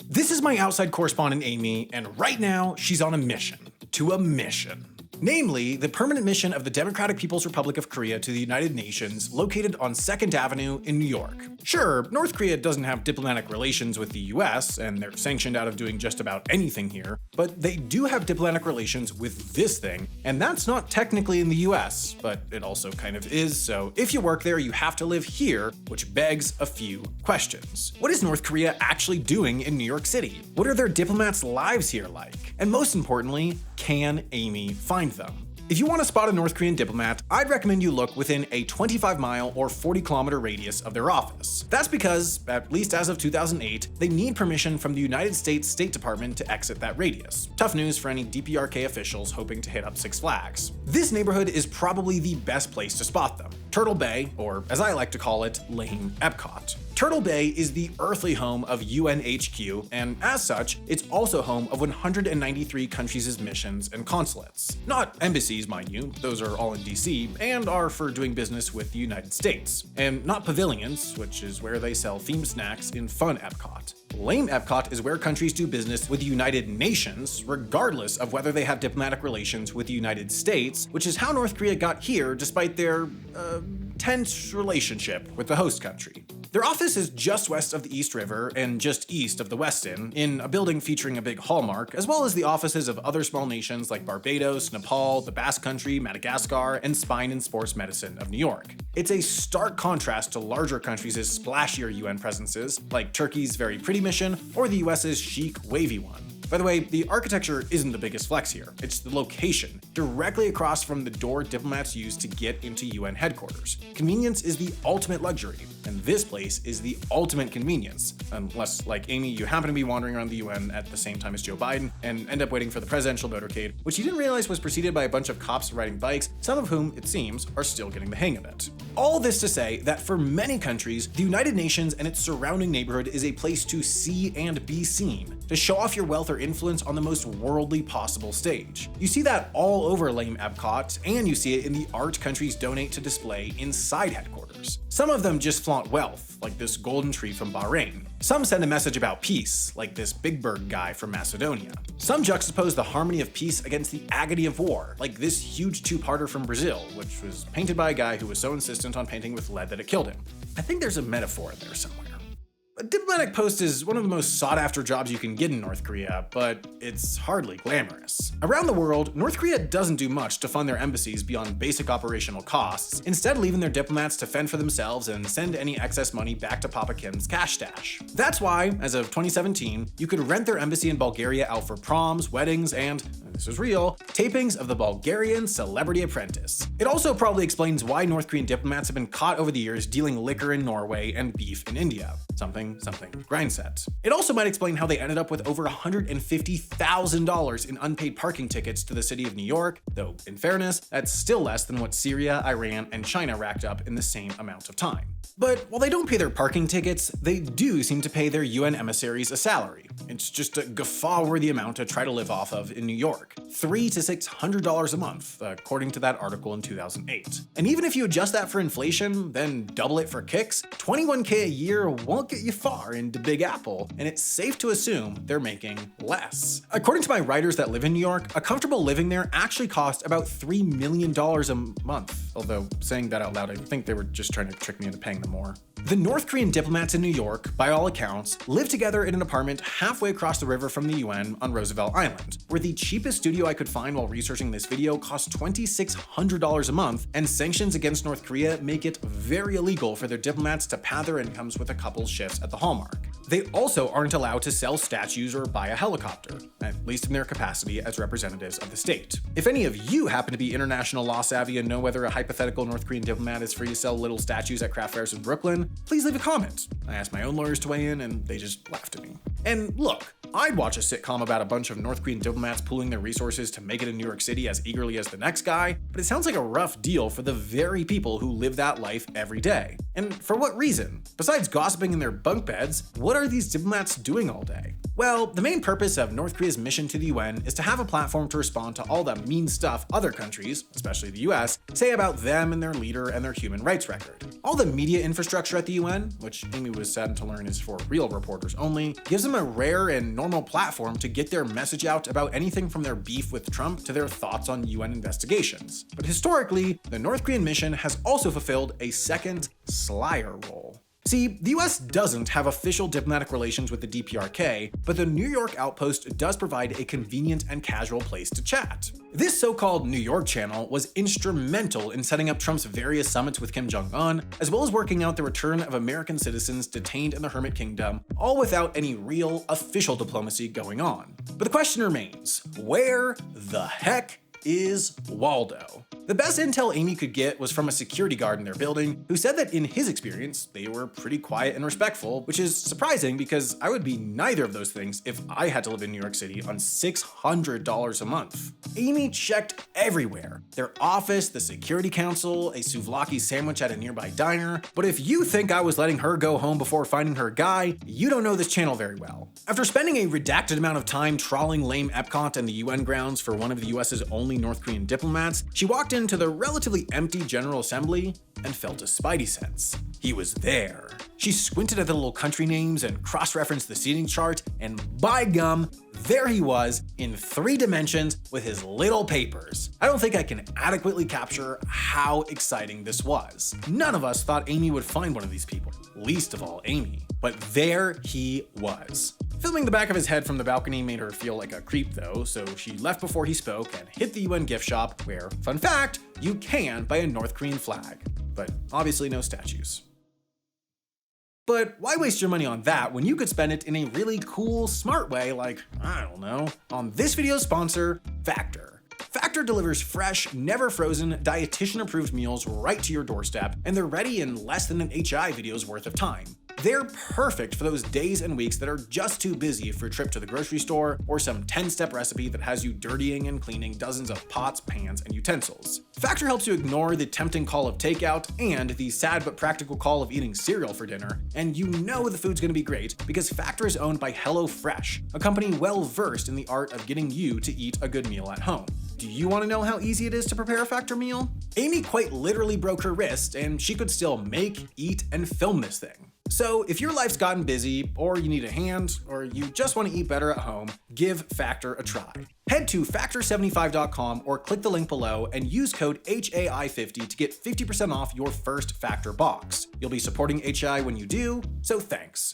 This is my outside correspondent Amy, and right now she's on a mission. To a mission. Namely, the permanent mission of the Democratic People's Republic of Korea to the United Nations, located on 2nd Avenue in New York. Sure, North Korea doesn't have diplomatic relations with the US, and they're sanctioned out of doing just about anything here, but they do have diplomatic relations with this thing, and that's not technically in the US, but it also kind of is, so if you work there, you have to live here, which begs a few questions. What is North Korea actually doing in New York City? What are their diplomats' lives here like? And most importantly, can Amy find them? If you want to spot a North Korean diplomat, I'd recommend you look within a 25-mile or 40-kilometer radius of their office. That's because, at least as of 2008, they need permission from the United States State Department to exit that radius. Tough news for any DPRK officials hoping to hit up Six Flags. This neighborhood is probably the best place to spot them. Turtle Bay, or as I like to call it, Lame Epcot. Turtle Bay is the earthly home of UNHQ, and as such, it's also home of 193 countries' missions and consulates. Not embassies, mind you, those are all in DC, and are for doing business with the United States. And not pavilions, which is where they sell themed snacks in Fun Epcot. Lame Epcot is where countries do business with the United Nations, regardless of whether they have diplomatic relations with the United States, which is how North Korea got here despite their, tense relationship with the host country. Their office is just west of the East River and just east of the Westin, in a building featuring a big hallmark, as well as the offices of other small nations like Barbados, Nepal, the Basque Country, Madagascar, and Spine and Sports Medicine of New York. It's a stark contrast to larger countries' splashier UN presences, like Turkey's Very Pretty mission or the US's chic, wavy one. By the way, the architecture isn't the biggest flex here, it's the location, directly across from the door diplomats use to get into UN headquarters. Convenience is the ultimate luxury, and this place is the ultimate convenience, unless, like Amy, you happen to be wandering around the UN at the same time as Joe Biden and end up waiting for the presidential motorcade, which you didn't realize was preceded by a bunch of cops riding bikes, some of whom, it seems, are still getting the hang of it. All this to say that for many countries, the United Nations and its surrounding neighborhood is a place to see and be seen, to show off your wealth or influence on the most worldly possible stage. You see that all over Lame Epcot, and you see it in the art countries donate to display inside headquarters. Some of them just flaunt wealth, like this golden tree from Bahrain. Some send a message about peace, like this Big Bird guy from Macedonia. Some juxtapose the harmony of peace against the agony of war, like this huge two-parter from Brazil, which was painted by a guy who was so insistent on painting with lead that it killed him. I think there's a metaphor in there somewhere. A diplomatic post is one of the most sought-after jobs you can get in North Korea, but it's hardly glamorous. Around the world, North Korea doesn't do much to fund their embassies beyond basic operational costs, instead leaving their diplomats to fend for themselves and send any excess money back to Papa Kim's cash stash. That's why, as of 2017, you could rent their embassy in Bulgaria out for proms, weddings, and, this is real, tapings of the Bulgarian Celebrity Apprentice. It also probably explains why North Korean diplomats have been caught over the years dealing liquor in Norway and beef in India. Something grind set. It also might explain how they ended up with over $150,000 in unpaid parking tickets to the city of New York, though in fairness, that's still less than what Syria, Iran, and China racked up in the same amount of time. But while they don't pay their parking tickets, they do seem to pay their UN emissaries a salary. It's just a guffaw-worthy amount to try to live off of in New York. $300 to $600 a month, according to that article in 2008. And even if you adjust that for inflation, then double it for kicks, $21K a year won't get you far into Big Apple, and it's safe to assume they're making less. According to my writers that live in New York, a comfortable living there actually costs about $3 million a month. Although, saying that out loud, I think they were just trying to trick me into paying them more. The North Korean diplomats in New York, by all accounts, live together in an apartment halfway across the river from the UN on Roosevelt Island, where the cheapest studio I could find while researching this video costs $2,600 a month, and sanctions against North Korea make it very illegal for their diplomats to pad their incomes with a couple shifts at the Hallmark. They also aren't allowed to sell statues or buy a helicopter, at least in their capacity as representatives of the state. If any of you happen to be international law savvy and know whether a hypothetical North Korean diplomat is free to sell little statues at craft fairs in Brooklyn, please leave a comment. I asked my own lawyers to weigh in and they just laughed at me. And look, I'd watch a sitcom about a bunch of North Korean diplomats pooling their resources to make it in New York City as eagerly as the next guy, but it sounds like a rough deal for the very people who live that life every day. And for what reason? Besides gossiping in their bunk beds, what are these diplomats doing all day? Well, the main purpose of North Korea's mission to the UN is to have a platform to respond to all the mean stuff other countries, especially the US, say about them and their leader and their human rights record. All the media infrastructure at the UN, which Amy was saddened to learn is for real reporters only, gives them a rare and normal platform to get their message out about anything from their beef with Trump to their thoughts on UN investigations. But historically, the North Korean mission has also fulfilled a second, slyer role. See, the US doesn't have official diplomatic relations with the DPRK, but the New York outpost does provide a convenient and casual place to chat. This so-called New York channel was instrumental in setting up Trump's various summits with Kim Jong-un, as well as working out the return of American citizens detained in the Hermit Kingdom, all without any real official diplomacy going on. But the question remains, where the heck is Waldo? The best intel Amy could get was from a security guard in their building who said that in his experience, they were pretty quiet and respectful, which is surprising because I would be neither of those things if I had to live in New York City on $600 a month. Amy checked everywhere: their office, the security council, a souvlaki sandwich at a nearby diner. But if you think I was letting her go home before finding her guy, you don't know this channel very well. After spending a redacted amount of time trawling lame Epcot and the UN grounds for one of the US's only North Korean diplomats, she walked into the relatively empty General Assembly and felt a spidey sense. He was there. She squinted at the little country names and cross-referenced the seating chart, and by gum, there he was in 3 dimensions with his little papers. I don't think I can adequately capture how exciting this was. None of us thought Amy would find one of these people, least of all Amy. But there he was. Filming the back of his head from the balcony made her feel like a creep though, so she left before he spoke and hit the UN gift shop where, fun fact, you can buy a North Korean flag. But obviously no statues. But why waste your money on that when you could spend it in a really cool, smart way like, I don't know, on this video's sponsor, Factor. Factor delivers fresh, never frozen, dietitian-approved meals right to your doorstep, and they're ready in less than an HI video's worth of time. They're perfect for those days and weeks that are just too busy for a trip to the grocery store or some 10-step recipe that has you dirtying and cleaning dozens of pots, pans, and utensils. Factor helps you ignore the tempting call of takeout and the sad but practical call of eating cereal for dinner, and you know the food's gonna be great because Factor is owned by HelloFresh, a company well-versed in the art of getting you to eat a good meal at home. Do you want to know how easy it is to prepare a Factor meal? Amy quite literally broke her wrist, and she could still make, eat, and film this thing. So if your life's gotten busy, or you need a hand, or you just want to eat better at home, give Factor a try. Head to factor75.com or click the link below and use code HAI50 to get 50% off your first Factor box. You'll be supporting HAI when you do, so thanks.